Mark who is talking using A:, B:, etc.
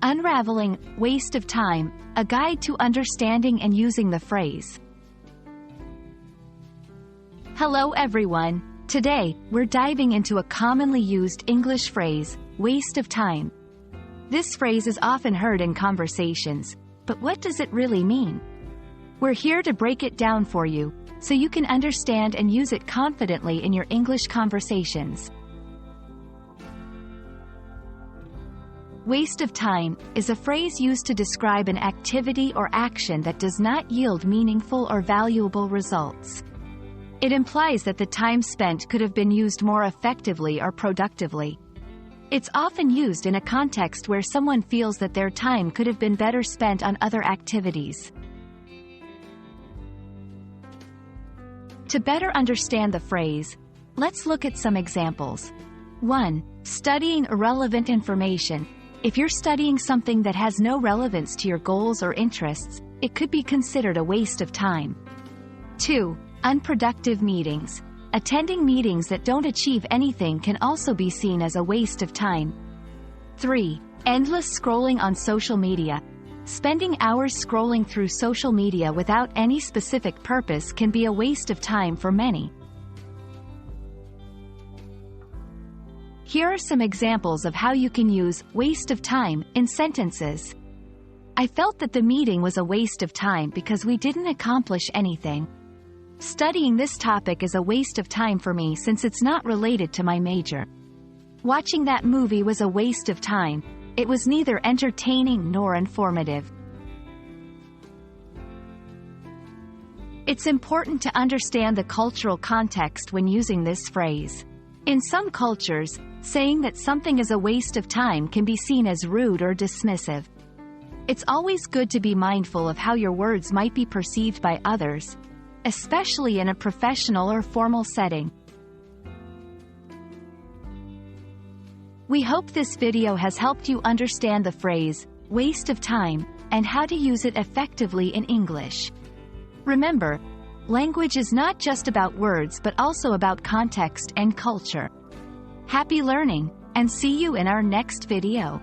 A: Unraveling, waste of time, a guide to understanding and using the phrase. Hello everyone. Today, we're diving into a commonly used English phrase, waste of time. This phrase is often heard in conversations, but what does it really mean? We're here to break it down for you, so you can understand and use it confidently in your English conversations. Waste of time is a phrase used to describe an activity or action that does not yield meaningful or valuable results. It implies that the time spent could have been used more effectively or productively. It's often used in a context where someone feels that their time could have been better spent on other activities. To better understand the phrase, let's look at some examples. 1. Studying irrelevant information. If you're studying something that has no relevance to your goals or interests, it could be considered a waste of time. 2. Unproductive meetings. Attending meetings that don't achieve anything can also be seen as a waste of time. 3. Endless scrolling on social media. Spending hours scrolling through social media without any specific purpose can be a waste of time for many. Here are some examples of how you can use waste of time in sentences. I felt that the meeting was a waste of time because we didn't accomplish anything. Studying this topic is a waste of time for me since it's not related to my major. Watching that movie was a waste of time. It was neither entertaining nor informative. It's important to understand the cultural context when using this phrase. In some cultures, saying that something is a waste of time can be seen as rude or dismissive. It's always good to be mindful of how your words might be perceived by others, especially in a professional or formal setting. We hope this video has helped you understand the phrase, waste of time, and how to use it effectively in English. Remember, language is not just about words but also about context and culture. Happy learning, and see you in our next video.